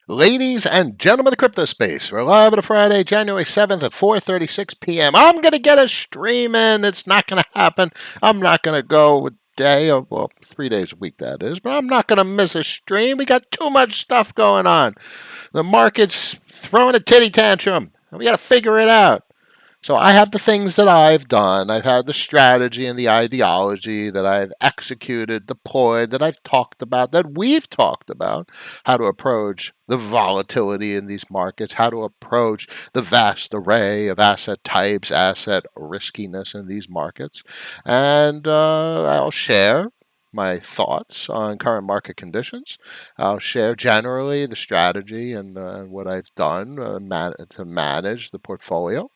Ladies and gentlemen of the crypto space, we're live on a Friday, January 7th at 4:36 p.m. I'm going to get a stream in. It's not going to happen. I'm not going to go a day, or, well, 3 days a week that is, but I'm not going to miss a stream. We got too much stuff going on. The market's throwing a titty tantrum, and we got to figure it out. So I have the things that I've done. I've had the strategy and the ideology that I've executed, deployed, that I've talked about, that we've talked about, how to approach the volatility in these markets, how to approach the vast array of asset types, asset riskiness in these markets. And I'll share my thoughts on current market conditions. I'll share generally the strategy and what I've done to manage the portfolio,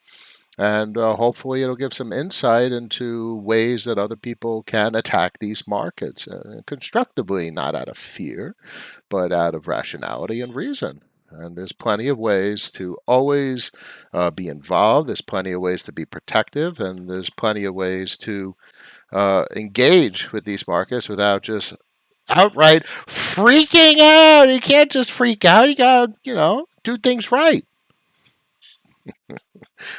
and hopefully it'll give some insight into ways that other people can attack these markets constructively, not out of fear, but out of rationality and reason. And there's plenty of ways to always be involved. There's plenty of ways to be protective, and there's plenty of ways to engage with these markets without just outright freaking out. You can't just freak out. You got to, do things right.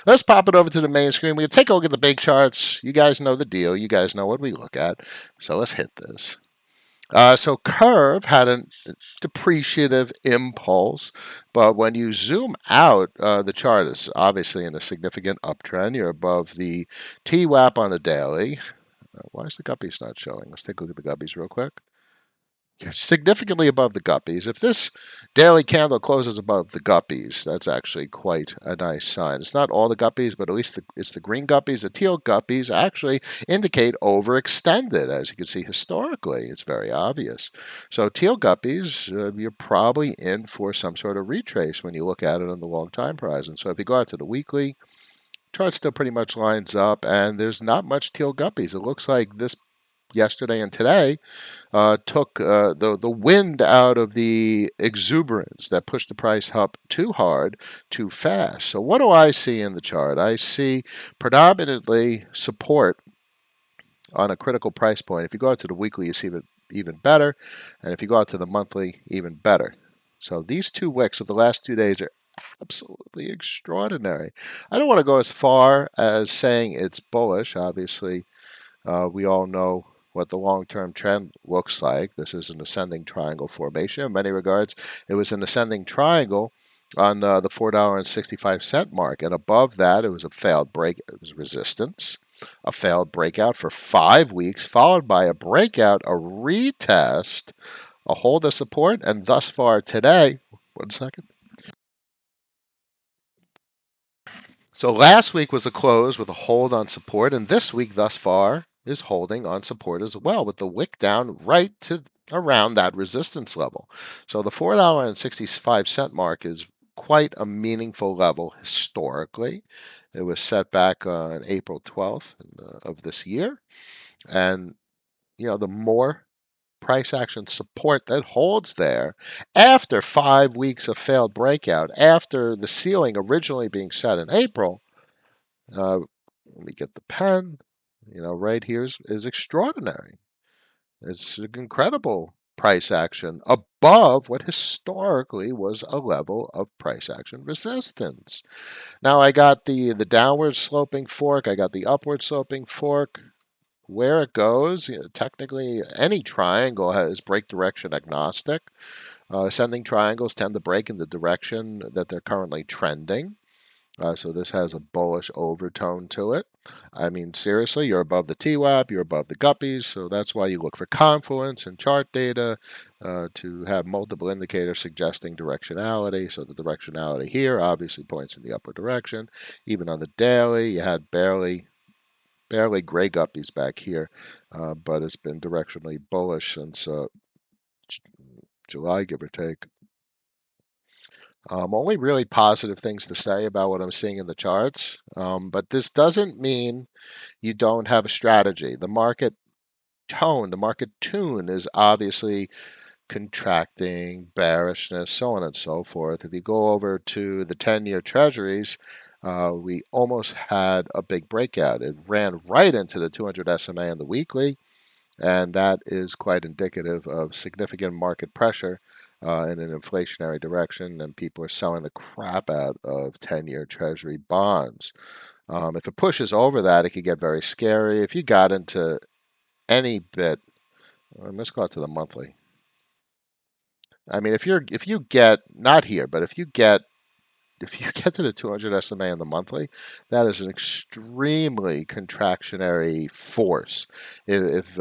Let's pop it over to the main screen. We can take a look at the big charts. You guys know the deal. You guys know what we look at. So let's hit this. So Curve had a depreciative impulse, but when you zoom out, the chart is obviously in a significant uptrend. You're above the TWAP on the daily. Why is the guppies not showing? Let's take a look at the guppies real quick. You're significantly above the guppies. If this daily candle closes above the guppies, that's actually quite a nice sign. It's not all the guppies, but at least it's the green guppies. The teal guppies actually indicate overextended, as you can see historically. It's very obvious. So teal guppies, you're probably in for some sort of retrace when you look at it on the long time horizon. So if you go out to the weekly, chart still pretty much lines up, and there's not much teal guppies. It looks like this yesterday and today took the wind out of the exuberance that pushed the price up too hard, too fast. So what do I see in the chart? I see predominantly support on a critical price point. If you go out to the weekly, you see it even better, and if you go out to the monthly, even better. So these two wicks of the last 2 days are absolutely extraordinary. I don't want to go as far as saying it's bullish. Obviously, we all know what the long-term trend looks like. This is an ascending triangle formation. In many regards, it was an ascending triangle on the $4.65 mark, and above that, it was a failed break. It was resistance, a failed breakout for 5 weeks, followed by a breakout, a retest, a hold of support, and thus far today, 1 second. So last week was a close with a hold on support, and this week thus far is holding on support as well, with the wick down right to around that resistance level. So the $4.65 mark is quite a meaningful level historically. It was set back on April 12th of this year, and the more price action support that holds there after 5 weeks of failed breakout, after the ceiling originally being set in April. Let me get the pen. Right here is extraordinary. It's incredible price action above what historically was a level of price action resistance. Now I got the downward sloping fork. I got the upward sloping fork. Where it goes, technically any triangle is break direction agnostic. Ascending triangles tend to break in the direction that they're currently trending. So this has a bullish overtone to it. I mean, seriously, you're above the TWAP, you're above the guppies, so that's why you look for confluence and chart data to have multiple indicators suggesting directionality. So the directionality here obviously points in the upward direction. Even on the daily, you had barely gray guppies back here, but it's been directionally bullish since July, give or take. Only really positive things to say about what I'm seeing in the charts. But this doesn't mean you don't have a strategy. The market tone, the market tune is obviously contracting, bearishness, so on and so forth. If you go over to the 10-year treasuries, we almost had a big breakout. It ran right into the 200 SMA in the weekly, And that is quite indicative of significant market pressure in an inflationary direction, and people are selling the crap out of 10-year Treasury bonds. If it pushes over that, it could get very scary. If you got into any bit, let's go out to the monthly. I mean, if you get not here, but if you get to the 200 SMA in the monthly, that is an extremely contractionary force. If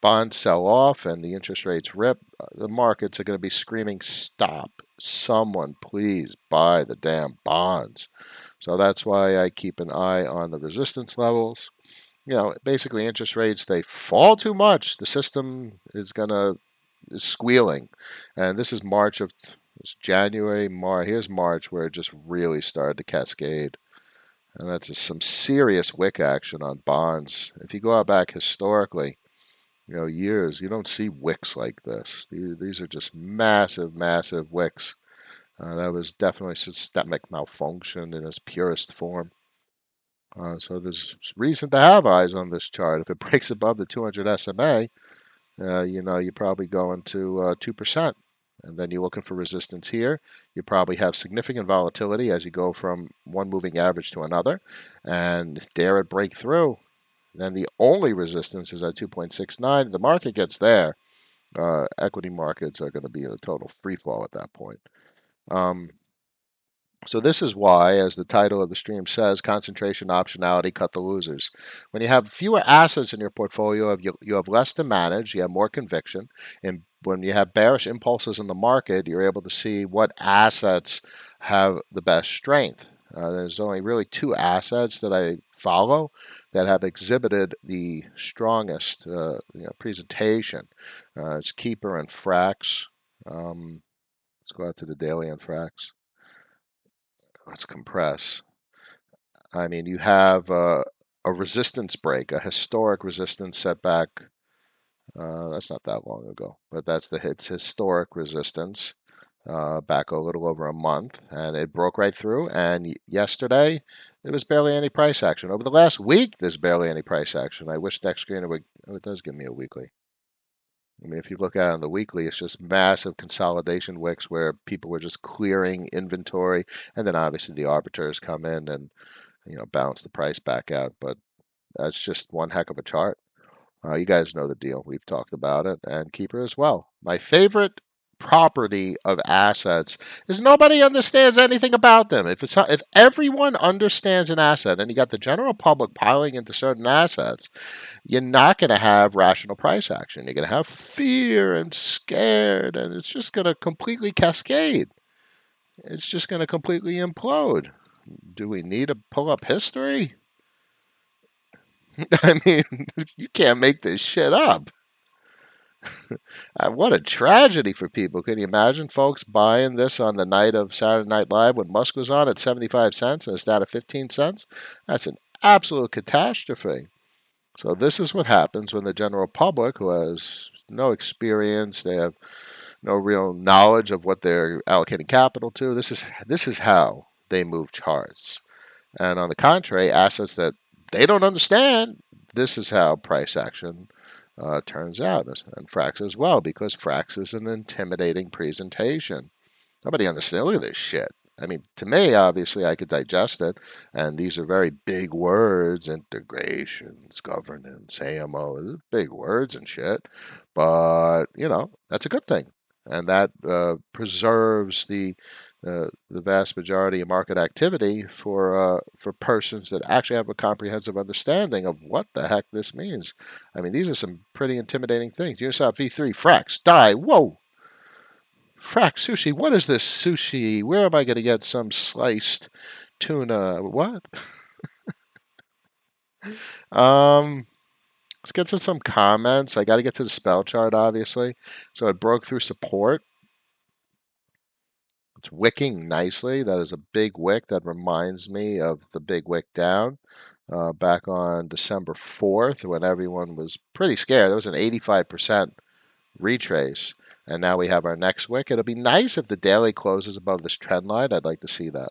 bonds sell off and the interest rates rip, the markets are going to be screaming, "Stop! Someone please buy the damn bonds." So that's why I keep an eye on the resistance levels. Basically interest rates, they fall too much, the system is squealing. And this is March of it's January, March. Here's March where it just really started to cascade. And that's just some serious wick action on bonds. If you go out back historically, years, you don't see wicks like this. These are just massive, massive wicks. That was definitely systemic malfunction in its purest form. So there's reason to have eyes on this chart. If it breaks above the 200 SMA, you probably go into 2%. And then you're looking for resistance here. You probably have significant volatility as you go from one moving average to another. And dare it break through, then the only resistance is at 2.69. The market gets there. Equity markets are going to be in a total free fall at that point. Um, so this is why, as the title of the stream says, concentration, optionality, cut the losers. When you have fewer assets in your portfolio, you have less to manage, you have more conviction. And when you have bearish impulses in the market, you're able to see what assets have the best strength. There's only really two assets that I follow that have exhibited the strongest presentation. It's Keeper and Frax. Let's go out to the daily and Frax. Let's compress. I mean, you have a resistance break, a historic resistance setback. That's not that long ago, but that's its historic resistance back a little over a month, and it broke right through. And yesterday, there was barely any price action. Over the last week, there's barely any price action. I wish next screen would. Oh, it does give me a weekly. I mean, if you look at it on the weekly, it's just massive consolidation wicks where people were just clearing inventory, and then obviously the arbiters come in and bounce the price back out. But that's just one heck of a chart. You guys know the deal. We've talked about it, and Keeper as well. My favorite property of assets is nobody understands anything about them. If everyone understands an asset, and you got the general public piling into certain assets, you're not going to have rational price action. You're going to have fear and scared, and it's just going to completely cascade. It's just going to completely implode. Do we need to pull up history? I mean, you can't make this shit up. What a tragedy for people. Can you imagine folks buying this on the night of Saturday Night Live when Musk was on at 75 cents and it's down at 15 cents? That's an absolute catastrophe. So this is what happens when the general public, who has no experience, they have no real knowledge of what they're allocating capital to. This is how they move charts. And on the contrary, assets that they don't understand, this is how price action turns out. And Frax as well, because Frax is an intimidating presentation. Nobody understands. Look at this shit. I mean, to me, obviously, I could digest it, and these are very big words: integrations, governance, AMO, big words and shit. But that's a good thing, and that preserves the vast majority of market activity for persons that actually have a comprehensive understanding of what the heck this means. I mean, these are some pretty intimidating things. You saw V3 Frax die. Whoa. Frack sushi. What is this sushi? Where am I going to get some sliced tuna? What? Um, let's get to some comments. I got to get to the spell chart, obviously. So it broke through support. It's wicking nicely. That is a big wick. That reminds me of the big wick down back on December 4th when everyone was pretty scared. There was an 85% retrace. And now we have our next wick. It'll be nice if the daily closes above this trend line. I'd like to see that.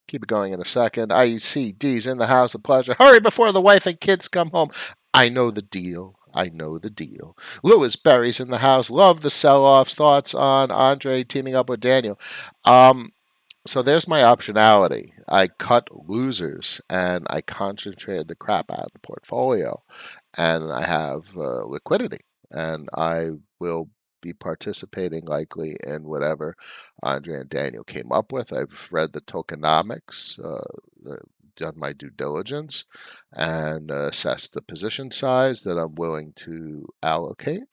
Keep it going in a second. IEC D's in the house. A pleasure. Hurry before the wife and kids come home. I know the deal. I know the deal. Lewis Berry's in the house. Love the sell-offs. Thoughts on Andre teaming up with Daniel? Um, so there's my optionality. I cut losers and I concentrated the crap out of the portfolio, and I have liquidity, and I will be participating likely in whatever Andre and Daniel came up with. I've read the tokenomics, done my due diligence, and assessed the position size that I'm willing to allocate,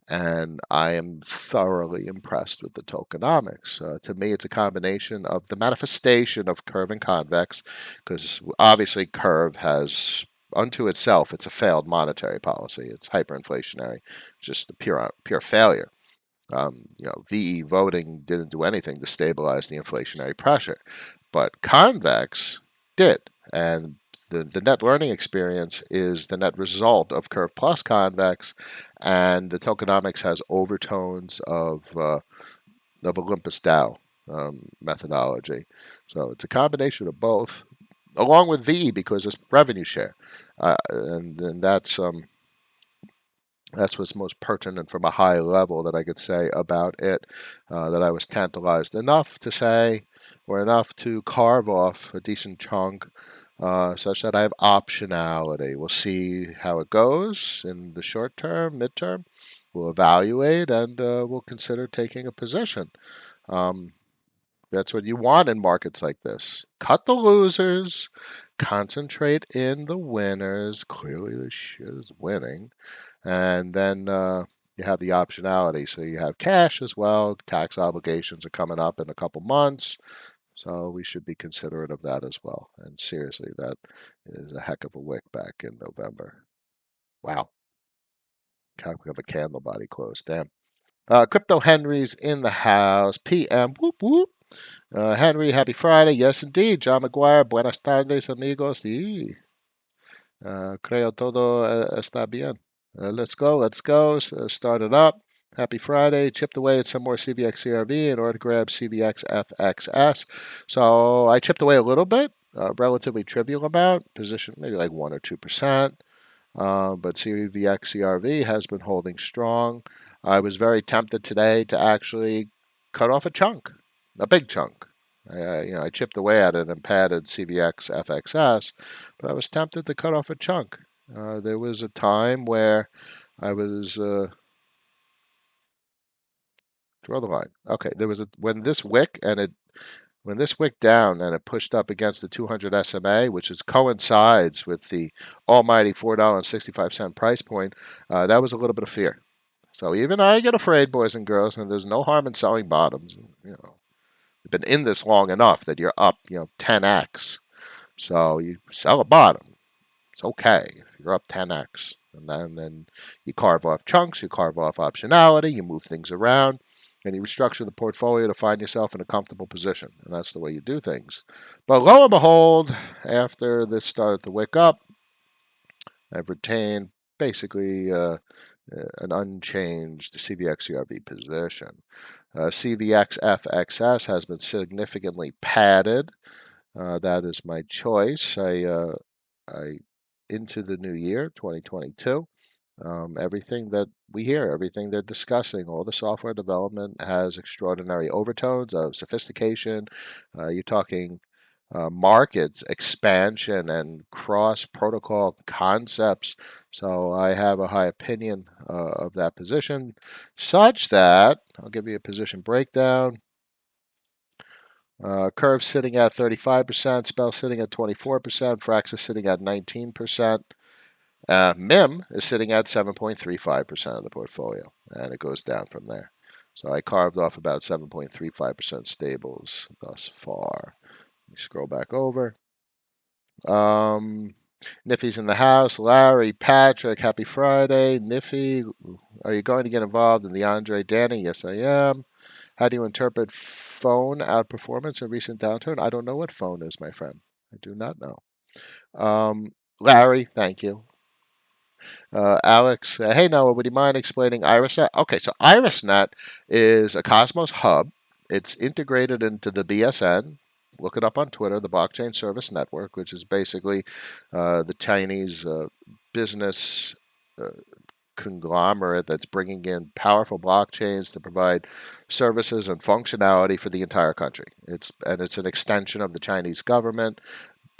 and I am thoroughly impressed with the tokenomics. To me, it's a combination of the manifestation of Curve and Convex, because obviously Curve has, unto itself, it's a failed monetary policy. It's hyperinflationary, just a pure failure. VE voting didn't do anything to stabilize the inflationary pressure, but Convex did, and the net learning experience is the net result of Curve plus Convex, and the tokenomics has overtones of Olympus DAO methodology. So it's a combination of both, along with VE because it's revenue share, and that's what's most pertinent from a high level that I could say about it. That I was tantalized enough to say, or enough to carve off a decent chunk, such that I have optionality. We'll see how it goes in the short term, midterm. We'll evaluate, and we'll consider taking a position. Um, that's what you want in markets like this. Cut the losers, concentrate in the winners. Clearly, the shit is winning, and then you have the optionality. So you have cash as well. Tax obligations are coming up in a couple months, so we should be considerate of that as well. And seriously, that is a heck of a wick back in November. Wow, kind of a candle body close. Damn. Crypto Henry's in the house. PM. Whoop whoop. Henry, happy Friday. Yes, indeed. John McGuire. Buenas tardes, amigos. Sí. Creo todo está bien. Let's go. Let's go. Start it up. Happy Friday. Chipped away at some more CVX CRV in order to grab CVX FXS. So I chipped away a little bit, relatively trivial amount, position maybe like 1 or 2%. But CVX CRV has been holding strong. I was very tempted today to actually cut off a chunk, a big chunk. I chipped away at it and padded CVX FXS, but I was tempted to cut off a chunk. There was a time where I was draw the line. Okay, there was a when this wick down and it pushed up against the 200 SMA, which coincides with the almighty $4.65 price point, that was a little bit of fear. So even I get afraid, boys and girls, and there's no harm in selling bottoms. You've been in this long enough that you're up, 10x. So you sell a bottom. It's okay if you're up 10x. And then you carve off chunks, you carve off optionality, you move things around, and you restructure the portfolio to find yourself in a comfortable position. And that's the way you do things. But lo and behold, after this started to wick up, I've retained basically an unchanged CVXCRV position. CVXFXS has been significantly padded. That is my choice. I into the new year, 2022. Everything that we hear, everything they're discussing, all the software development has extraordinary overtones of sophistication. You're talking markets expansion and cross protocol concepts. So I have a high opinion of that position, such that I'll give you a position breakdown. Curve sitting at 35%, Spell sitting at 24%, Fraxis sitting at 19%. MIM is sitting at 7.35% of the portfolio, and it goes down from there. So I carved off about 7.35% stables thus far. Let me scroll back over. Niffy's in the house. Larry, Patrick, happy Friday. Niffy, are you going to get involved in the Andre Danny? Yes, I am. How do you interpret phone outperformance in recent downturn? I don't know what phone is, my friend. I do not know. Larry, thank you. Alex, hey Noah, would you mind explaining IrisNet? Okay, so IrisNet is a Cosmos hub. It's integrated into the BSN. Look it up on Twitter, the Blockchain Service Network, which is basically the Chinese business conglomerate that's bringing in powerful blockchains to provide services and functionality for the entire country. It's an extension of the Chinese government,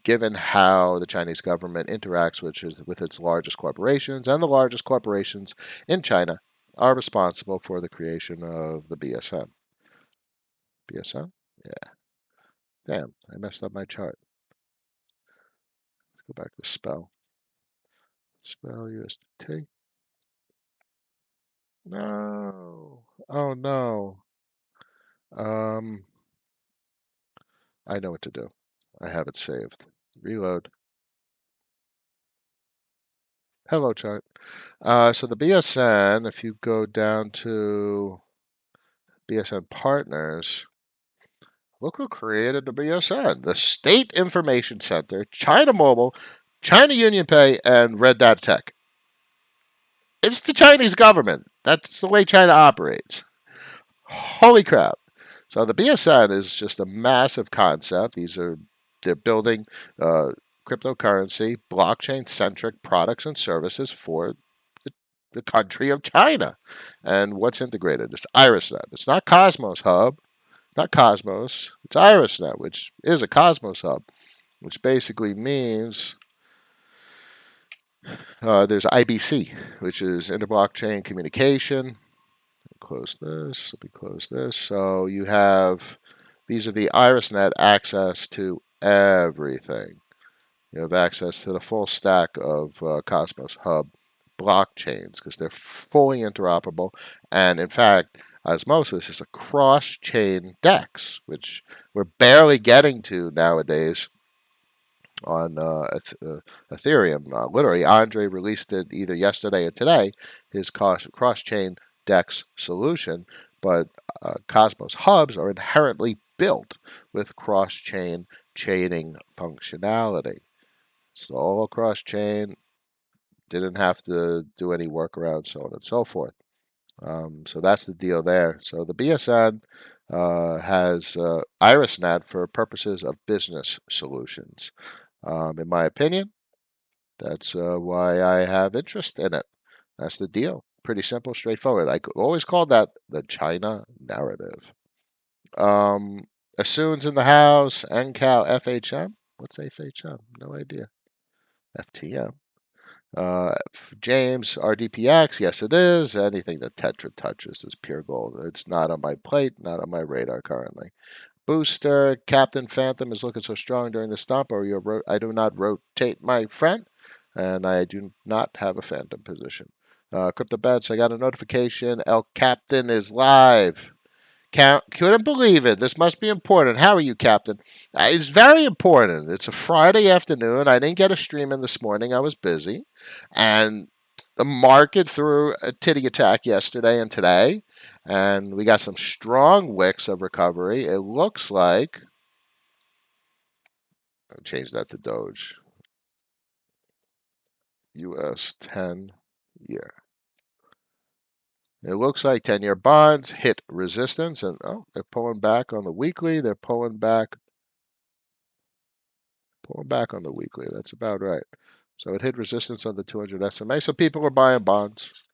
given how the Chinese government interacts with its largest corporations, and the largest corporations in China are responsible for the creation of the BSN. BSN? Yeah. Damn, I messed up my chart. Let's go back to spell. Spell USDT. No. Oh no. Um, I know what to do. I have it saved. Reload. Hello chart. So the BSN, if you go down to BSN partners, look who created the BSN. The State Information Center, China Mobile, China Union Pay, and Red Dot Tech. It's the Chinese government. That's the way China operates. Holy crap. So the BSN is just a massive concept. They're building uh, cryptocurrency, blockchain centric products and services for the, the country of China. And what's integrated? It's IrisNet. It's not Cosmos Hub, not Cosmos. It's IrisNet, which is a Cosmos Hub, which basically means there's IBC, which is interblockchain communication. Close this. Let me close this. So you have vis-a-vis IrisNet access to everything. You have access to the full stack of Cosmos Hub blockchains because they're fully interoperable. And in fact, Osmosis is a cross-chain DEX, which we're barely getting to nowadays on Ethereum. Literally, Andre released it either yesterday or today, his cross-chain DEX solution, but Cosmos hubs are inherently built with cross-chain chaining functionality. So all cross-chain, didn't have to do any workarounds, so on and so forth. So that's the deal there. So the BSN has IrisNet for purposes of business solutions. In my opinion, that's why I have interest in it. That's the deal. Pretty simple, straightforward. I could always call that the China narrative. Um, Assoon's in the house. NCAL FHM. What's FHM? No idea. FTM. James RDPX. Yes, it is. Anything that Tetra touches is pure gold. It's not on my plate, not on my radar currently. Booster, Captain Phantom is looking so strong during the stomp. I do not rotate, my friend, and I do not have a Phantom position. Crypto Bets, I got a notification. El Captain is live. Couldn't believe it. This must be important. How are you, Captain? It's very important. It's a Friday afternoon. I didn't get a stream in this morning. I was busy. And the market threw a titty attack yesterday and today. And we got some strong wicks of recovery. It looks like, I'll change that to Doge, US 10 year. It looks like 10-year bonds hit resistance. And oh, they're pulling back on the weekly. They're pulling back on the weekly. That's about right. So it hit resistance on the 200 SMA. So people are buying bonds.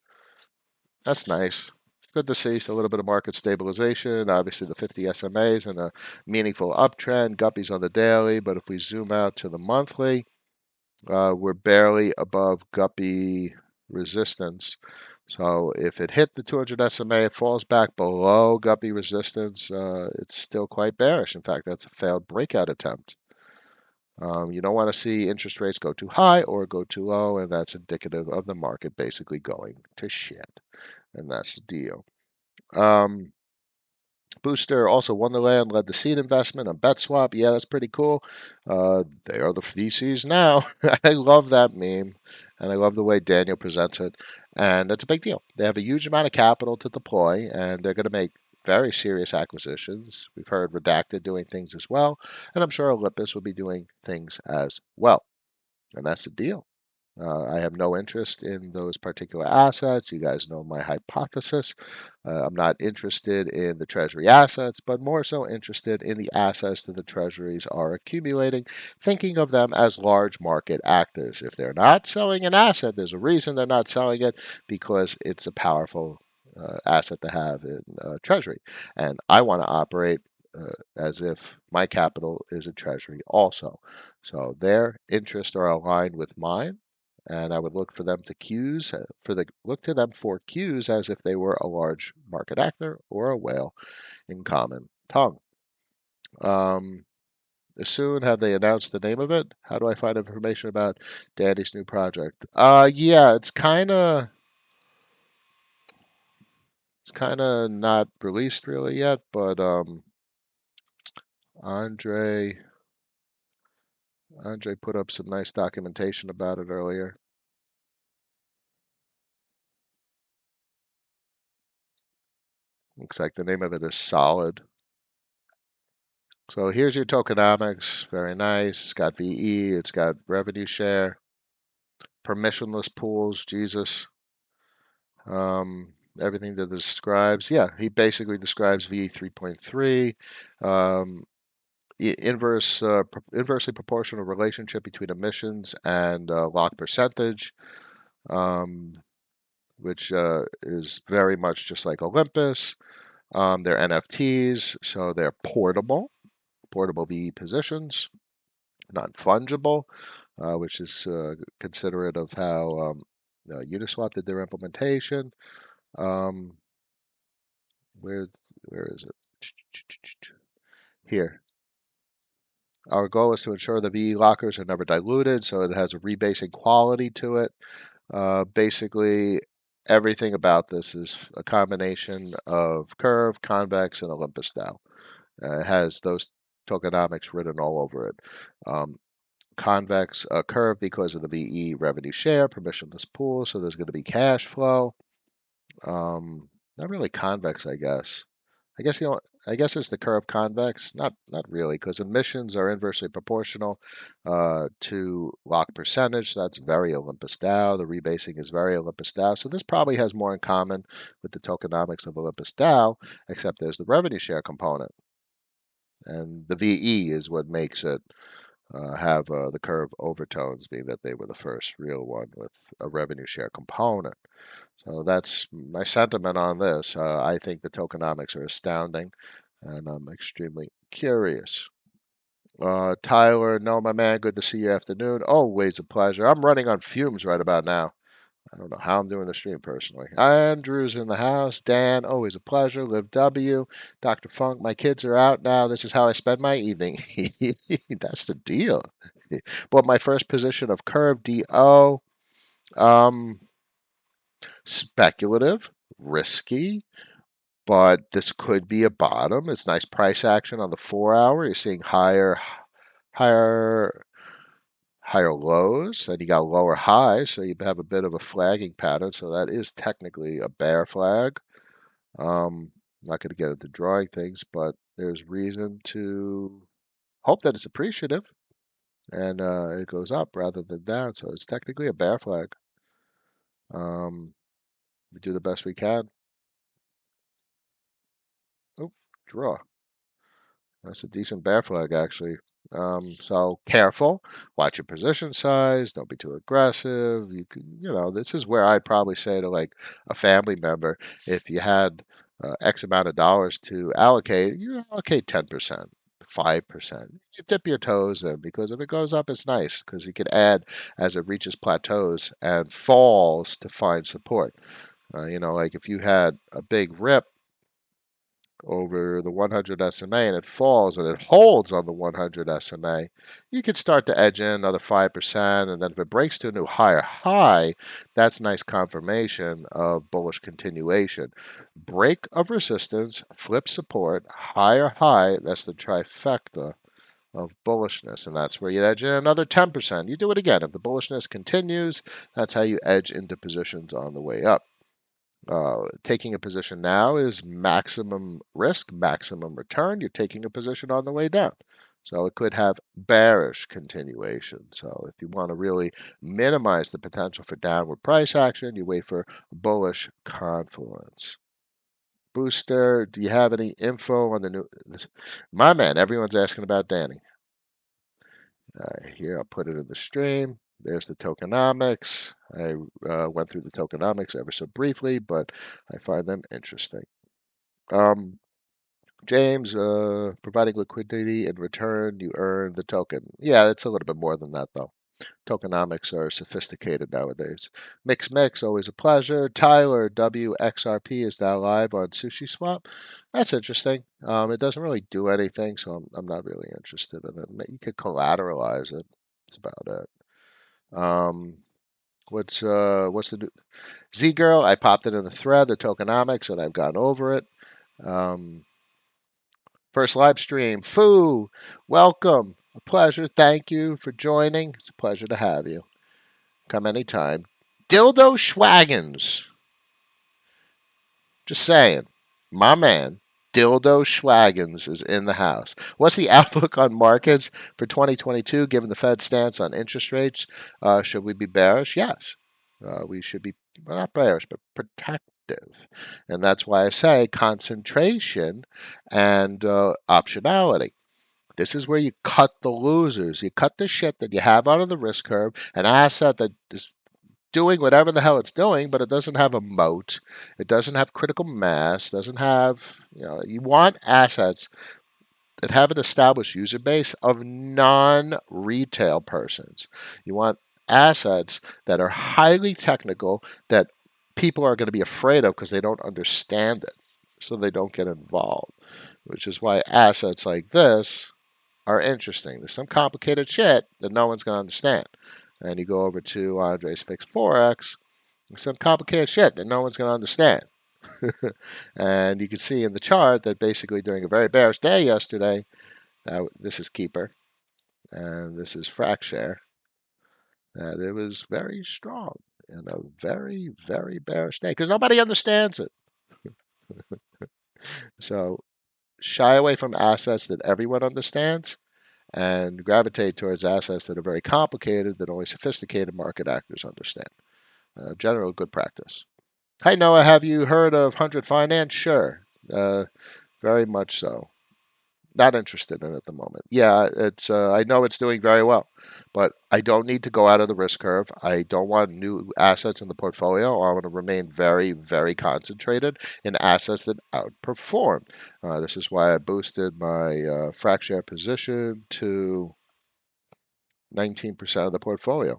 That's nice. Good to see. So a little bit of market stabilization. Obviously, the 50 SMAs and a meaningful uptrend. Guppies on the daily. But if we zoom out to the monthly, we're barely above guppy resistance. So if it hit the 200 SMA, it falls back below guppy resistance. It's still quite bearish. In fact, that's a failed breakout attempt. You don't want to see interest rates go too high or go too low, and that's indicative of the market basically going to shit. And that's the deal. Booster also Wonderland led the seed investment on BetSwap. Yeah, that's pretty cool. They are the VCs now. I love that meme, and I love the way Daniel presents it. And that's a big deal. They have a huge amount of capital to deploy, and they're going to make very serious acquisitions. We've heard Redacted doing things as well, and I'm sure Olympus will be doing things as well. And that's the deal. I have no interest in those particular assets. You guys know my hypothesis. I'm not interested in the Treasury assets, but more so interested in the assets that the Treasuries are accumulating, thinking of them as large market actors. If they're not selling an asset, there's a reason they're not selling it because it's a powerful asset to have in Treasury. And I want to operate as if my capital is a Treasury also. So their interests are aligned with mine, and I would look for them to cues look to them for cues as if they were a large market actor or a whale in common tongue. Um, Soon have they announced the name of it? How do I find information about Danny's new project? Yeah, it's kind of not released really yet, but Andre Andre put up some nice documentation about it earlier. Looks like the name of it is Solid. So here's your tokenomics. Very nice. It's got VE, it's got revenue share, permissionless pools, Jesus. Everything that it describes. Yeah, he basically describes VE 3.3. Um, inversely proportional relationship between emissions and lock percentage, um, which is very much just like Olympus. They're NFTs, so they're portable VE positions, non fungible, which is considerate of how Uniswap did their implementation. Um, where where is it? Here. Our goal is to ensure the VE lockers are never diluted, so it has a rebasing quality to it. Basically, everything about this is a combination of Curve, Convex, and Olympus DAO. It has those tokenomics written all over it. Um, Convex Curve because of the VE revenue share, permissionless pool, so there's going to be cash flow. Not really convex, I guess. I guess it's the curve convex. Not really, because emissions are inversely proportional to lock percentage. So that's very Olympus DAO. The rebasing is very Olympus DAO. So this probably has more in common with the tokenomics of Olympus DAO, except there's the revenue share component, and the VE is what makes it have the curve overtones, being that they were the first real one with a revenue share component. So that's my sentiment on this. I think the tokenomics are astounding, and I'm extremely curious. Tyler, no, my man, good to see you. Afternoon. Always a pleasure. I'm running on fumes right about now. I don't know how I'm doing the stream personally. Andrew's in the house. Dan, always a pleasure. Liv W. Dr. Funk, my kids are out now. This is how I spend my evening. That's the deal. Bought my first position of Curve DO. Um, Speculative, risky, but this could be a bottom. It's nice price action on the 4 hour. You're seeing higher, higher lows, and you got lower highs, so you have a bit of a flagging pattern. So that is technically a bear flag. Not going to get into drawing things, but there's reason to hope that it's appreciative and it goes up rather than down. So it's technically a bear flag. We do the best we can. Oh, draw. That's a decent bear flag, actually. So careful. Watch your position size. Don't be too aggressive. This is where I'd probably say to like a family member, if you had X amount of dollars to allocate, you allocate 10%, 5%. You dip your toes in because if it goes up, it's nice because you can add as it reaches plateaus and falls to find support. Like if you had a big rip over the 100 SMA and it falls and it holds on the 100 SMA, you could start to edge in another 5%. And then if it breaks to a new higher high, that's nice confirmation of bullish continuation. Break of resistance, flip support, higher high, that's the trifecta of bullishness, and that's where you edge in another 10%. You do it again. If the bullishness continues, that's how you edge into positions on the way up. Taking a position now is maximum risk, maximum return. You're taking a position on the way down. So it could have bearish continuation. So if you want to really minimize the potential for downward price action, you wait for bullish confluence. Booster, do you have any info on the new? My man, everyone's asking about Danny. Here, I'll put it in the stream. There's the tokenomics. I went through the tokenomics ever so briefly, but I find them interesting. Um, James, providing liquidity in return, you earn the token. Yeah, it's a little bit more than that, though. Tokenomics are sophisticated nowadays. Mix, always a pleasure. Tyler, WXRP is now live on Sushi Swap. That's interesting. It doesn't really do anything, so I'm not really interested in it. You could collateralize it. That's about it. What's the new Z Girl? I popped it in the thread, the tokenomics, and I've gone over it. Um, First live stream. Foo, welcome. A pleasure. Thank you for joining. It's a pleasure to have you. Come anytime. Dildo Schwaggins. Just saying. My man, Dildo Schwaggins is in the house. What's the outlook on markets for 2022 given the Fed stance on interest rates? Should we be bearish? Yes. We should be, well, not bearish, but protective. And that's why I say concentration and optionality. This is where you cut the losers. You cut the shit that you have out of the risk curve, an asset that is doing whatever the hell it's doing, but it doesn't have a moat. It doesn't have critical mass. Doesn't have, you want assets that have an established user base of non-retail persons. You want assets that are highly technical that people are going to be afraid of because they don't understand it, so they don't get involved. Which is why assets like this are interesting. There's some complicated shit that no one's going to understand. And you go over to Andre's Fixed Forex, some complicated shit that no one's going to understand. And you can see in the chart that basically during a very bearish day yesterday, this is Keeper and this is Fracshare, that it was very strong in a very, very bearish day because nobody understands it. So shy away from assets that everyone understands and gravitate towards assets that are very complicated that only sophisticated market actors understand. General good practice. Hi, Noah. Have you heard of 100 Finance? Sure. Very much so. Not interested in it at the moment. Yeah, it's. I know it's doing very well, but I don't need to go out of the risk curve. I don't want new assets in the portfolio. I want to remain very, very concentrated in assets that outperform. This is why I boosted my Fracshare position to 19% of the portfolio.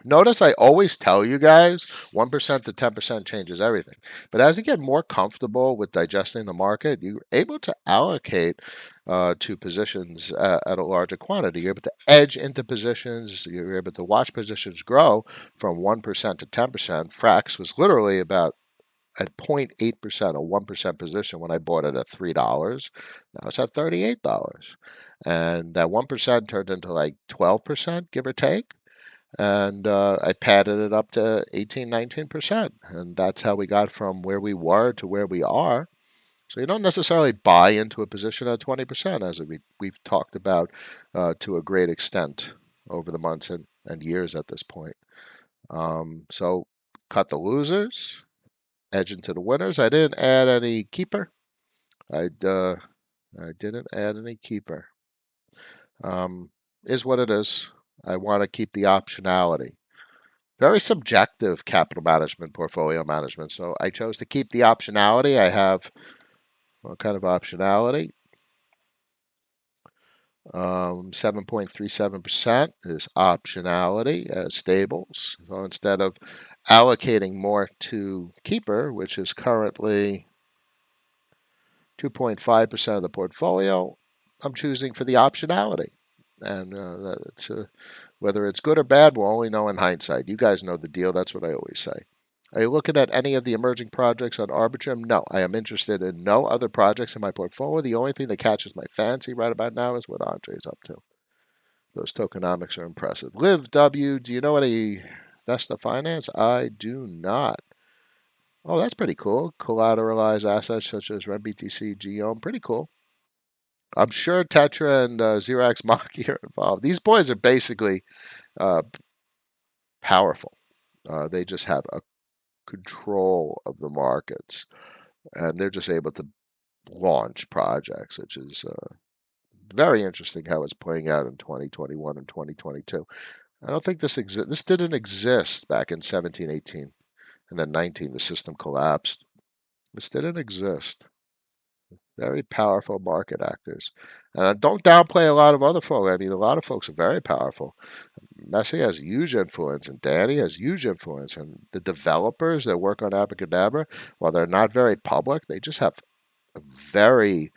Notice I always tell you guys 1% to 10% changes everything. But as you get more comfortable with digesting the market, you're able to allocate to positions at a larger quantity. You're able to edge into positions. You're able to watch positions grow from 1% to 10%. Frax was literally about at 0.8%, a 1% position when I bought it at $3. Now it's at $38. And that 1% turned into like 12%, give or take. And I padded it up to 18, 19%. And that's how we got from where we were to where we are. So you don't necessarily buy into a position at 20%, as we've talked about to a great extent over the months and years at this point. So cut the losers, edge into the winners. I didn't add any keeper. I didn't add any keeper. Is what it is. I want to keep the optionality. Very subjective capital management, portfolio management. So I chose to keep the optionality. I have what kind of optionality? 7.37% is optionality as stables. So instead of allocating more to Keeper, which is currently 2.5% of the portfolio, I'm choosing for the optionality. And whether it's good or bad, we'll only know in hindsight. You guys know the deal. That's what I always say. Are you looking at any of the emerging projects on Arbitrum? No, I am interested in no other projects in my portfolio. The only thing that catches my fancy right about now is what Andre's up to. Those tokenomics are impressive. Liv W, do you know any Vesta Finance? I do not. Oh, that's pretty cool. Collateralized assets such as REN BTC, GEOM, pretty cool. I'm sure Tetra and Xerox Maki are involved. These boys are basically uh, powerful. They just have a control of the markets, and they're just able to launch projects, which is very interesting how it's playing out in 2021 and 2022. I don't think this didn't exist back in 17, 18, and then 19. The system collapsed. This didn't exist. Very powerful market actors. And I don't downplay a lot of other folks. I mean, a lot of folks are very powerful. Messi has huge influence, and Danny has huge influence. And the developers that work on Abracadabra, while they're not very public, they just have a very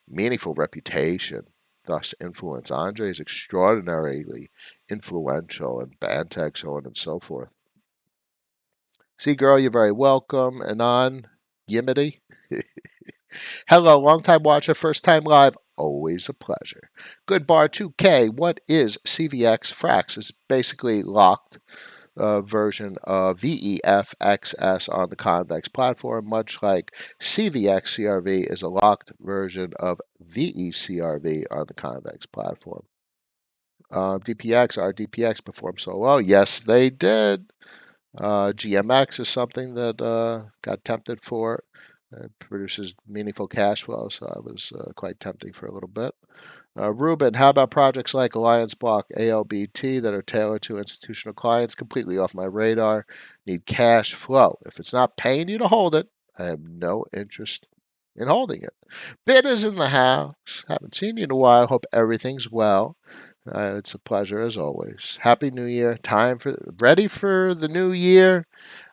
meaningful reputation, thus influence. Andre is extraordinarily influential, and Bantag, so on and so forth. See, girl, you're very welcome. Anon, Yimity. Hello, long time watcher, first time live. Always a pleasure. Good bar 2K. What is CVX Frax? It's basically locked version of VEFXS on the Convex platform, much like CVX CRV is a locked version of VECRV on the Convex platform. DPX, our DPX performed so well. Yes, they did. GMX is something that got tempted for. It produces meaningful cash flow, so I was quite tempting for a little bit. Ruben, how about projects like Alliance Block, ALBT that are tailored to institutional clients? Completely off my radar. Need cash flow. If it's not paying you to hold it, I have no interest in holding it. Bid is in the house. Haven't seen you in a while. Hope everything's well. It's a pleasure as always. Happy New Year. Ready for the new year.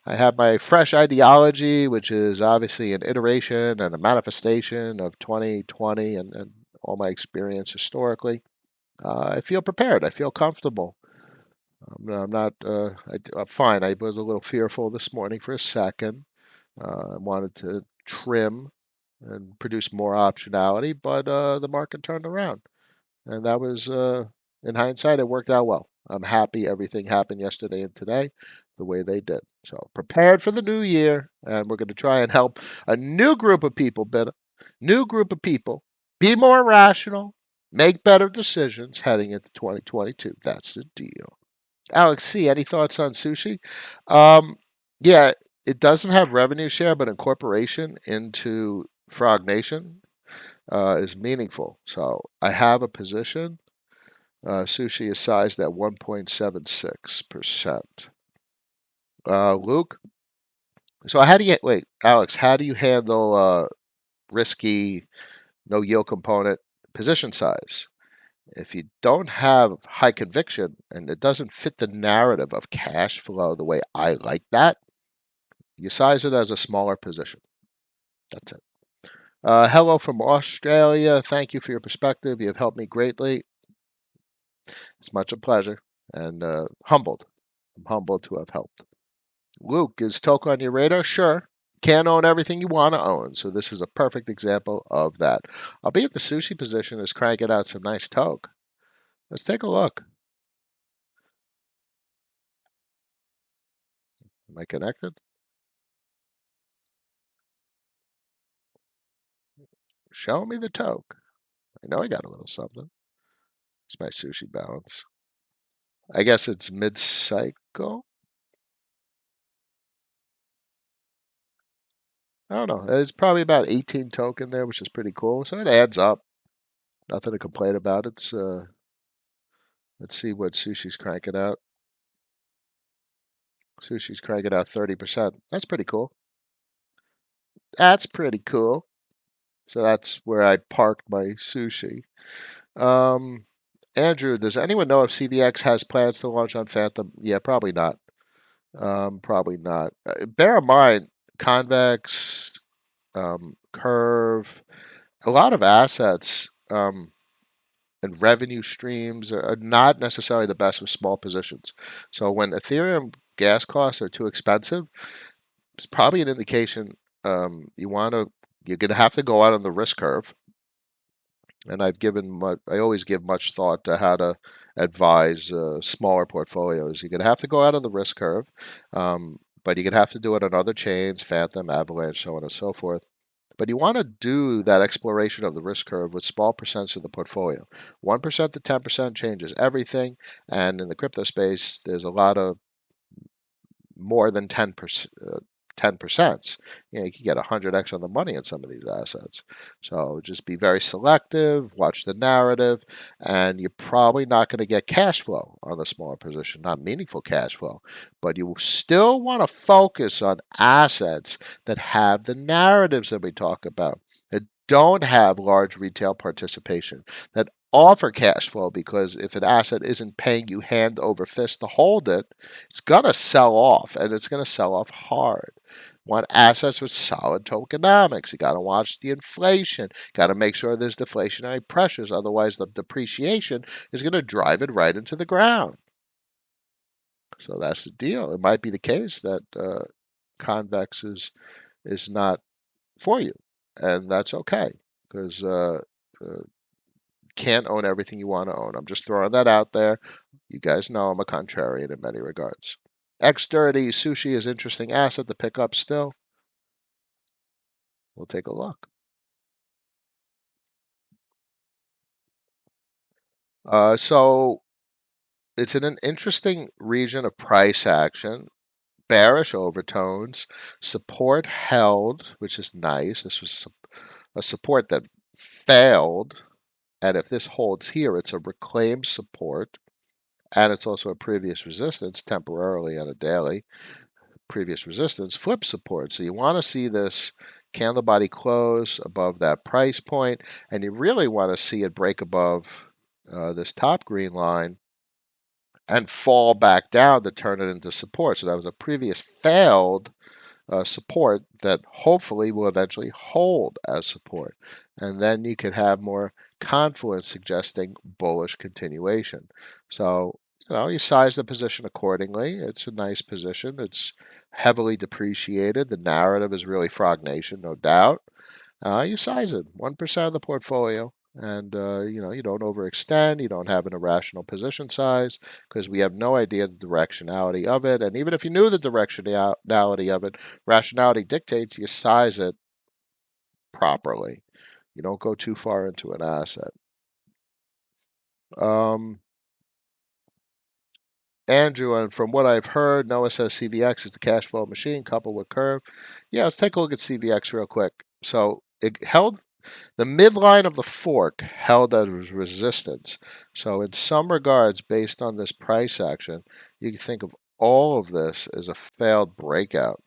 I have my fresh ideology, which is obviously an iteration and a manifestation of 2020 and all my experience historically. I feel prepared. I feel comfortable. I'm not I'm fine. I was a little fearful this morning for a second. I wanted to trim and produce more optionality, but the market turned around. And that was, in hindsight, it worked out well. I'm happy everything happened yesterday and today the way they did. So prepared for the new year, and we're going to try and help a new group of people, new group of people, be more rational, make better decisions heading into 2022. That's the deal. Alex C., any thoughts on sushi? Um, yeah, it doesn't have revenue share, but incorporation into Frog Nation is meaningful. So I have a position. Sushi is sized at 1.76%. Luke, so how do you wait, Alex? How do you handle risky, no yield component position size? If you don't have high conviction and it doesn't fit the narrative of cash flow the way I like that, you size it as a smaller position. That's it. Hello from Australia. Thank you for your perspective. You have helped me greatly. It's much a pleasure and humbled. I'm humbled to have helped. Luke, is Toke on your radar? Sure. Can't own everything you want to own. So this is a perfect example of that. Albeit the sushi position is cranking out some nice Toke. Let's take a look. Am I connected? Show me the Toke. I know I got a little something. It's my sushi balance. I guess it's mid-cycle. I don't know. There's probably about 18 Toke in there, which is pretty cool. So it adds up. Nothing to complain about. Let's see what sushi's cranking out. Sushi's cranking out 30%. That's pretty cool. That's pretty cool. So that's where I parked my sushi. Um, Andrew, does anyone know if CVX has plans to launch on Phantom? Yeah, probably not. Probably not. Bear in mind, Convex, Curve, a lot of assets and revenue streams are not necessarily the best with small positions. So when Ethereum gas costs are too expensive, it's probably an indication you're going to have to go out on the risk curve. And I always give much thought to how to advise smaller portfolios. You're going to have to go out on the risk curve, but you're going to have to do it on other chains, Phantom, Avalanche, so on and so forth. But you want to do that exploration of the risk curve with small percents of the portfolio. 1% to 10% changes everything. And in the crypto space, there's a lot of more than 10%. 10%. You can get 100x on the money in some of these assets. So just be very selective, watch the narrative, and you're probably not going to get cash flow on the smaller position, not meaningful cash flow. But you still want to focus on assets that have the narratives that we talk about, that don't have large retail participation, that offer cash flow, because if an asset isn't paying you hand over fist to hold it, it's going to sell off, and it's going to sell off hard. Want assets with solid tokenomics. You got to watch the inflation. Got to make sure there's deflationary pressures. Otherwise, the depreciation is going to drive it right into the ground. So that's the deal. It might be the case that convex is not for you, and that's okay, because uh, can't own everything you want to own. I'm just throwing that out there. You guys know I'm a contrarian in many regards. X30 sushi is interesting asset to pick up still. We'll take a look. So it's in an interesting region of price action, bearish overtones, support held, which is nice. This was a support that failed, and if this holds here, it's a reclaimed support, and it's also a previous resistance temporarily on a daily. Previous resistance, flip support. So you want to see this candle body close above that price point, and you really want to see it break above this top green line and fall back down to turn it into support. So that was a previous failed support that hopefully will eventually hold as support. And then you could have more confluence suggesting bullish continuation. So, you size the position accordingly. It's a nice position. It's heavily depreciated. The narrative is really Frog Nation, no doubt. You size it 1% of the portfolio, and you don't overextend. You don't have an irrational position size, because we have no idea the directionality of it. And even if you knew the directionality of it, rationality dictates you size it properly. You don't go too far into an asset. Um, Andrew, and from what I've heard, Noah says CVX is the cash flow machine coupled with Curve. Yeah, let's take a look at CVX real quick. So it held the midline of the fork held as resistance. So in some regards, based on this price action, you can think of all of this as a failed breakout.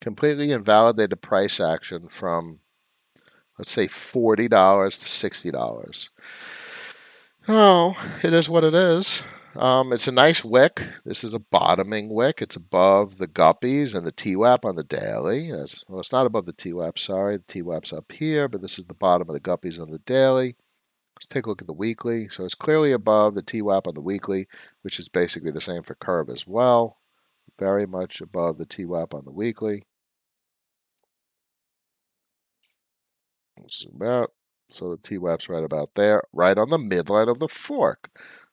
Completely invalidated price action from, let's say, $40 to $60. Oh, it is what it is. It's a nice wick. This is a bottoming wick. It's above the guppies and the TWAP on the daily. Well, it's not above the TWAP, sorry. The TWAP's up here, but this is the bottom of the guppies on the daily. Let's take a look at the weekly. So it's clearly above the TWAP on the weekly, which is basically the same for Curve as well. Very much above the TWAP on the weekly. Zoom out. So the TWAP's right about there, right on the midline of the fork.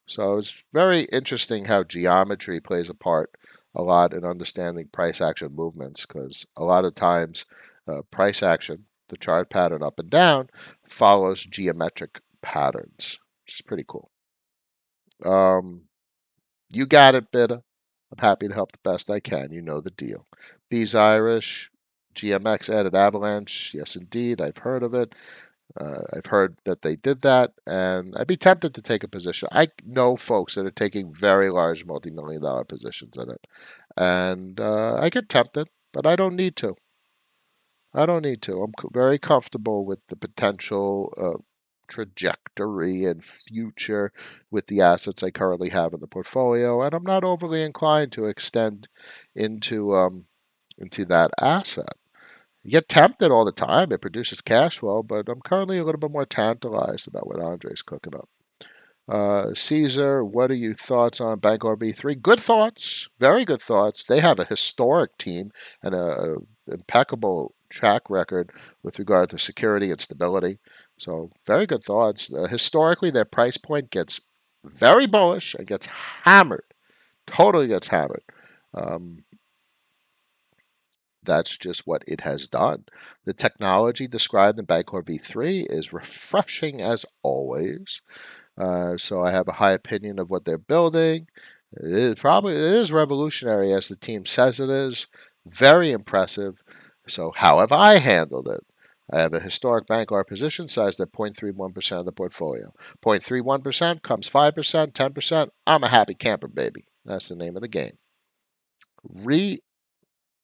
So it's very interesting how geometry plays a part a lot in understanding price action movements, because a lot of times price action, the chart pattern up and down, follows geometric patterns, which is pretty cool. You got it, Bidda. I'm happy to help the best I can. You know the deal. Bees Irish, GMX added Avalanche. Yes, indeed. I've heard of it. I've heard that they did that, and I'd be tempted to take a position. I know folks that are taking very large multi-million dollar positions in it, and I get tempted, but I don't need to. I don't need to. I'm very comfortable with the potential trajectory and future with the assets I currently have in the portfolio, and I'm not overly inclined to extend into that asset. You get tempted all the time. It produces cash flow, but I'm currently a little bit more tantalized about what Andre's cooking up. Caesar, what are your thoughts on Bank RB3? Good thoughts, very good thoughts. They have a historic team and a impeccable track record with regard to security and stability. So very good thoughts. Historically, their price point gets very bullish and gets hammered, totally gets hammered. Um, that's just what it has done. The technology described in Bancorp V3 is refreshing as always. So I have a high opinion of what they're building. It is revolutionary as the team says it is. Very impressive. So how have I handled it? I have a historic Bancorp position sized at 0.31% of the portfolio. 0.31% comes 5%, 10%. I'm a happy camper, baby. That's the name of the game. Re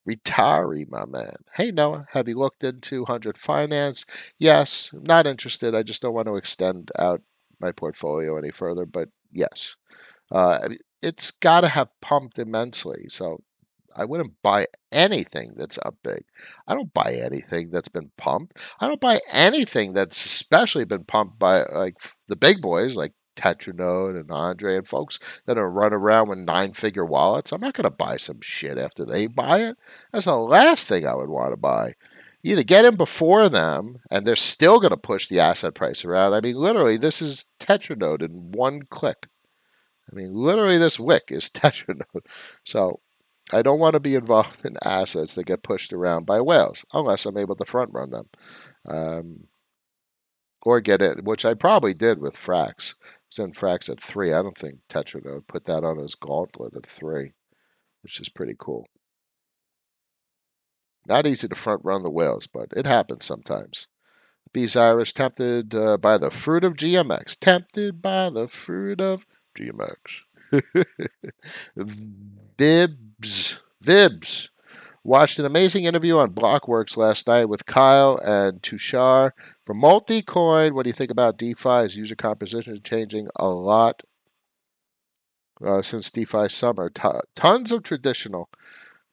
Retiree, my man. Hey, Noah, have you looked into 100 Finance? Yes, not interested. I just don't want to extend out my portfolio any further, but yes. It's got to have pumped immensely. So I wouldn't buy anything that's up big. I don't buy anything that's been pumped. I don't buy anything that's especially been pumped by like the big boys like Tetranode and Andre and folks that are run around with nine-figure wallets. I'm not going to buy some shit after they buy it. That's the last thing I would want to buy. You either get in before them, and they're still going to push the asset price around. I mean, literally, this is Tetranode in one click. I mean, literally, this wick is Tetranode. So I don't want to be involved in assets that get pushed around by whales unless I'm able to front run them um, or get it, which I probably did with Frax. It's in Frax at 3. I don't think Tetranode put that on his gauntlet at 3, which is pretty cool. Not easy to front run the whales, but it happens sometimes. Bees Irish tempted by the fruit of GMX. Tempted by the fruit of GMX. Vibs. Watched an amazing interview on Blockworks last night with Kyle and Tushar from Multicoin. What do you think about DeFi's user composition is changing a lot since DeFi summer? Tons of traditional.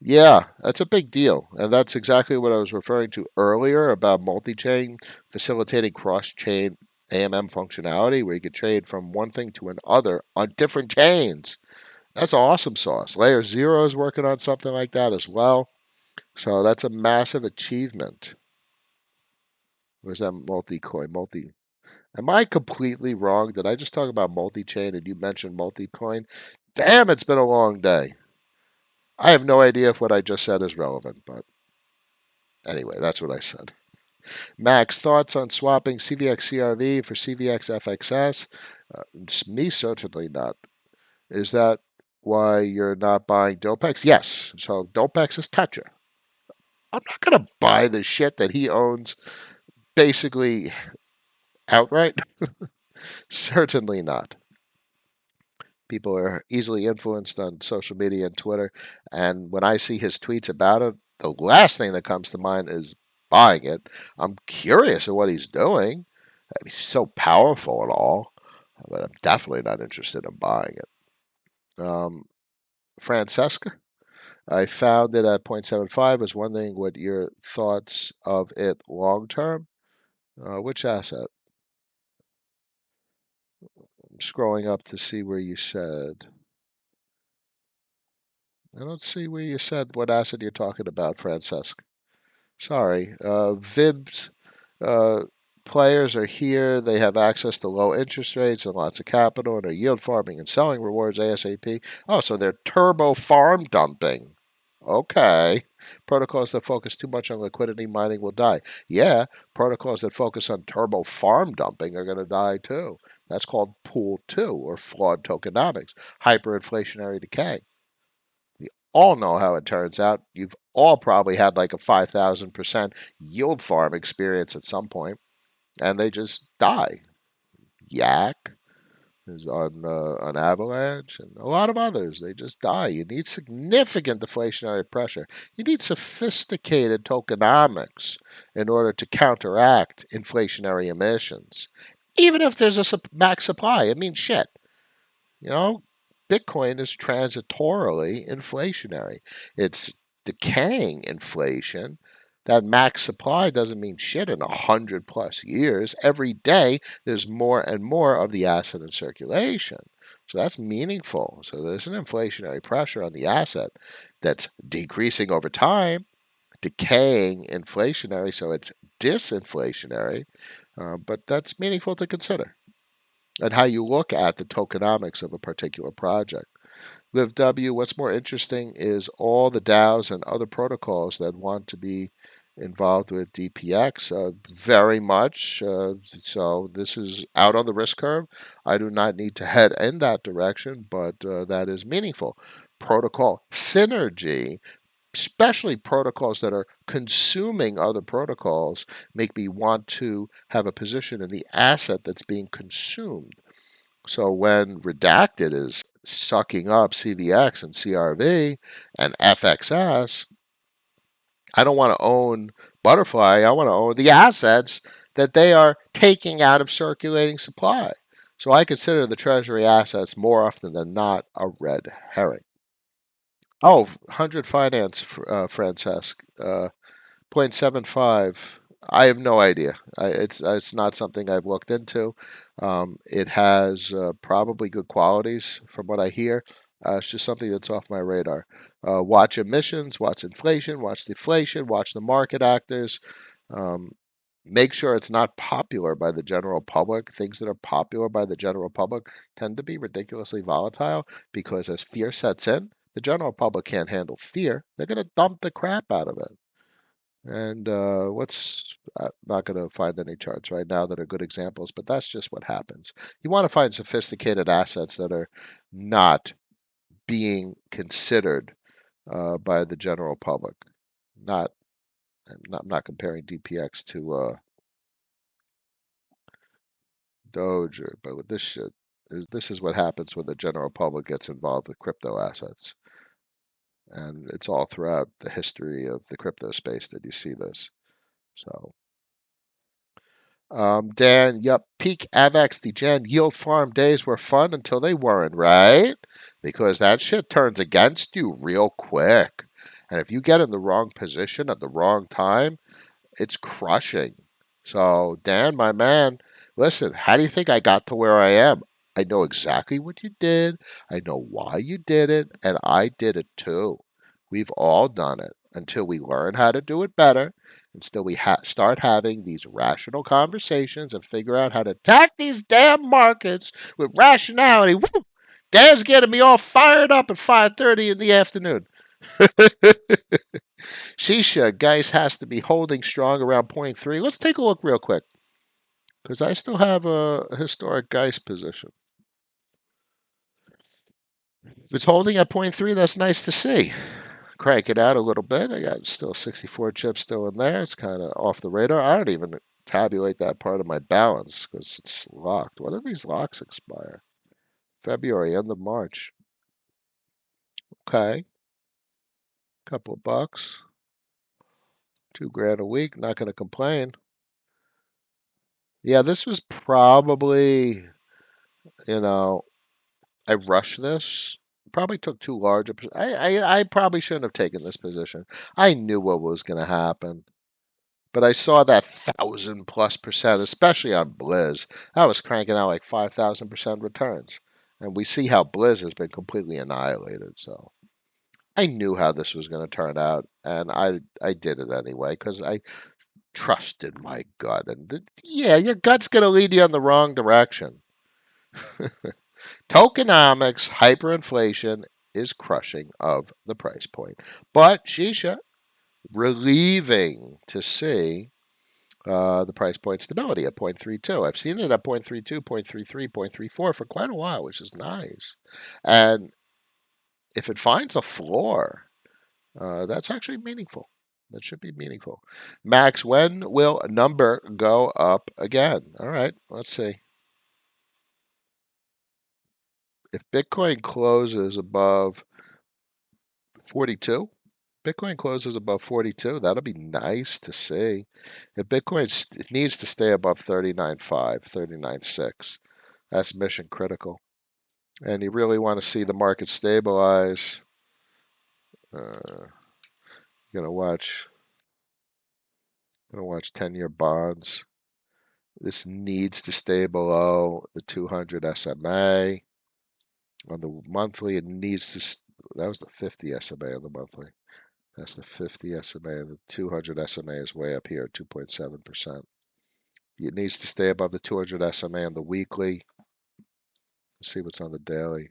Yeah, that's a big deal. And that's exactly what I was referring to earlier about multi-chain facilitating cross-chain AMM functionality where you could trade from one thing to another on different chains. That's awesome sauce. Layer Zero is working on something like that as well. So that's a massive achievement. Or is that multi-coin? Am I completely wrong? Did I just talk about multi-chain and you mentioned multi-coin? Damn, it's been a long day. I have no idea if what I just said is relevant, but anyway, that's what I said. Max, thoughts on swapping CVX CRV for CVX FXS? Me, certainly not. Is that why you're not buying Dopex? Yes. So Dopex is Tetra. I'm not going to buy the shit that he owns basically outright. Certainly not. People are easily influenced on social media and Twitter. And when I see his tweets about it, the last thing that comes to mind is buying it. I'm curious of what he's doing. He's so powerful and all, but I'm definitely not interested in buying it. Francesca, I found it at 0.75. Was wondering what your thoughts of it long term. Which asset? I'm scrolling up to see where you said. I don't see where you said what asset you're talking about, Francesca. Sorry. VIBs players are here. They have access to low interest rates and lots of capital and are yield farming and selling rewards ASAP. Oh, so they're turbo farm dumping. Okay. Protocols that focus too much on liquidity mining will die. Yeah, protocols that focus on turbo farm dumping are going to die too. That's called pool 2 or flawed tokenomics, hyperinflationary decay. We all know how it turns out. You've all probably had like a 5,000% yield farm experience at some point, and they just die. Yak is on Avalanche and a lot of others. They just die. You need significant deflationary pressure. You need sophisticated tokenomics in order to counteract inflationary emissions. Even if there's a max supply, it means shit. You know, Bitcoin is transitorily inflationary. It's decaying inflation. That max supply doesn't mean shit in 100+ years. Every day, there's more and more of the asset in circulation. So that's meaningful. So there's an inflationary pressure on the asset that's decreasing over time, decaying inflationary, so it's disinflationary. But that's meaningful to consider and how you look at the tokenomics of a particular project. With W, what's more interesting is all the DAOs and other protocols that want to be involved with DPX very much. So this is out on the risk curve. I do not need to head in that direction, but that is meaningful. Protocol synergy, especially protocols that are consuming other protocols, make me want to have a position in the asset that's being consumed. So when redacted is sucking up CVX and CRV and FXS, I don't want to own Butterfly. I want to own the assets that they are taking out of circulating supply. So I consider the treasury assets more often than not a red herring. Oh, 100 finance, Francesc. 0.75. I have no idea. It's not something I've looked into. It has probably good qualities from what I hear. It's just something that's off my radar. Watch emissions, watch inflation, watch deflation, watch the market actors. Um, Make sure it's not popular by the general public. Things that are popular by the general public tend to be ridiculously volatile because as fear sets in, the general public can't handle fear. They're going to dump the crap out of it. And I'm not going to find any charts right now that are good examples, but that's just what happens. You want to find sophisticated assets that are not being considered by the general public. Not, I'm not comparing DPX to Doge, but with this shit, this is what happens when the general public gets involved with crypto assets. And it's all throughout the history of the crypto space that you see this. So. Dan, yep, peak AVAX degen yield farm days were fun until they weren't, right? Because that shit turns against you real quick. And if you get in the wrong position at the wrong time, it's crushing. So, Dan, my man, listen, how do you think I got to where I am? I know exactly what you did. I know why you did it, and I did it too. We've all done it until we learn how to do it better, until we start having these rational conversations and figure out how to attack these damn markets with rationality. Woo! Dan's getting me all fired up at 5:30 in the afternoon. Shisha, guys, has to be holding strong around point 0.3. Let's take a look real quick because I still have a historic Geist position. If it's holding at point 0.3, that's nice to see. Crank it out a little bit. I got still 64 chips still in there. It's kind of off the radar. I don't even tabulate that part of my balance because it's locked. When do these locks expire? February, end of March. Okay, couple of bucks, 2 grand a week. Not going to complain. Yeah, this was probably, you know, I rushed this. Probably took too large a position. I probably shouldn't have taken this position. I knew what was going to happen. But I saw that 1,000+%, especially on Blizz. That was cranking out like 5,000% returns. And we see how Blizz has been completely annihilated. So I knew how this was going to turn out. And I did it anyway because I trusted my gut. And yeah, your gut's going to lead you in the wrong direction. Tokenomics hyperinflation is crushing of the price point. But Shisha, relieving to see the price point stability at 0.32. I've seen it at 0.32, 0.33, 0.34 for quite a while, which is nice. And if it finds a floor, that's actually meaningful. That should be meaningful. Max, when will a number go up again? All right, let's see. If Bitcoin closes above 42, Bitcoin closes above 42, that'll be nice to see. If Bitcoin it needs to stay above 39.5, 39.6, that's mission critical. And you really want to see the market stabilize. You're gonna watch 10-year bonds. This needs to stay below the 200 SMA on the monthly. It needs to. That was the 50 SMA on the monthly. That's the 50 SMA. The 200 SMA is way up here, 2.7%. It needs to stay above the 200 SMA on the weekly. Let's see what's on the daily.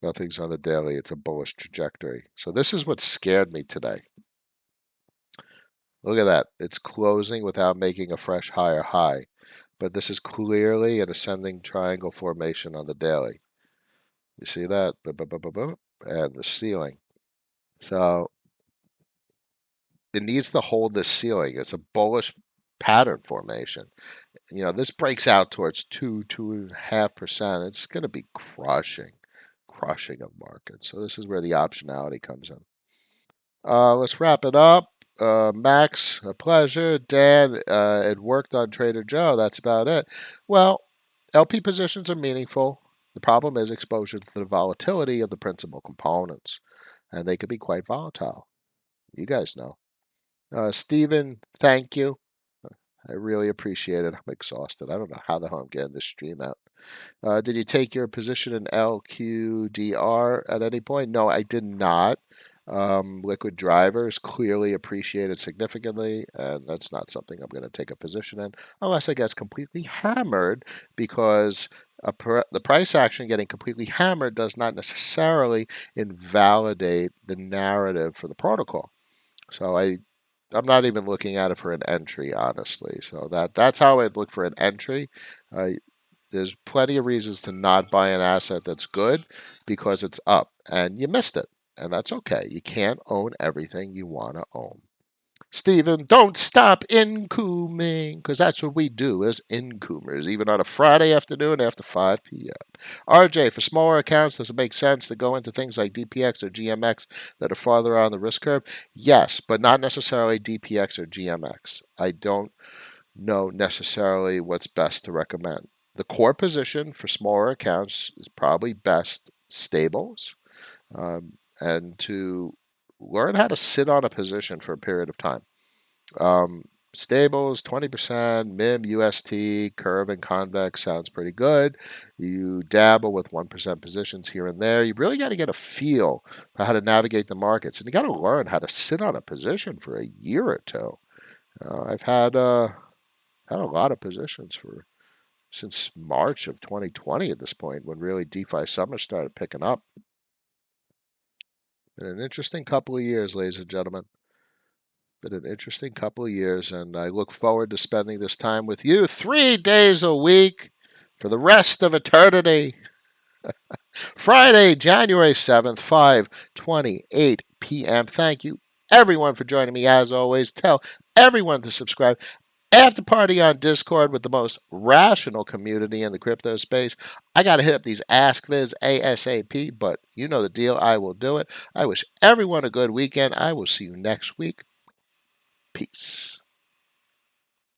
Nothing's on the daily. It's a bullish trajectory. So this is what scared me today. Look at that. It's closing without making a fresh higher high. But this is clearly an ascending triangle formation on the daily. You see that? And the ceiling. So it needs to hold this ceiling. It's a bullish pattern formation. This breaks out towards 2.5%. It's going to be crushing of markets. So this is where the optionality comes in. Let's wrap it up. Max, a pleasure. Dan, it worked on Trader Joe. That's about it. Well, LP positions are meaningful. The problem is exposure to the volatility of the principal components, and they could be quite volatile. You guys know. Stephen, thank you. I really appreciate it. I'm exhausted. I don't know how the hell I'm getting this stream out. Did you take your position in LQDR at any point? No, I did not. Liquid drivers clearly appreciated significantly, and that's not something I'm going to take a position in unless I get completely hammered because the price action getting completely hammered does not necessarily invalidate the narrative for the protocol. So I'm not even looking at it for an entry, honestly. So that's how I'd look for an entry. Uh, there's plenty of reasons to not buy an asset that's good because it's up and you missed it. And that's okay. You can't own everything you want to own. Stephen, don't stop incoming because that's what we do as incomers, even on a Friday afternoon after 5 p.m. RJ, for smaller accounts, does it make sense to go into things like DPX or GMX that are farther on the risk curve? Yes, but not necessarily DPX or GMX. I don't know necessarily what's best to recommend. The core position for smaller accounts is probably best stables, and to learn how to sit on a position for a period of time. Stables, 20%, MIM, UST, curve, and convex sounds pretty good. You dabble with 1% positions here and there. You really got to get a feel for how to navigate the markets, and you got to learn how to sit on a position for a year or two. I've had a lot of positions for since March of 2020 at this point, when really DeFi summer started picking up. Been an interesting couple of years, ladies and gentlemen. Been an interesting couple of years, and I look forward to spending this time with you 3 days a week for the rest of eternity. Friday, January 7th, 5:28 p.m. Thank you, everyone, for joining me. As always, tell everyone to subscribe. After party on Discord with the most rational community in the crypto space. I got to hit up these Ask Viz ASAP, but you know the deal. I will do it. I wish everyone a good weekend. I will see you next week. Peace.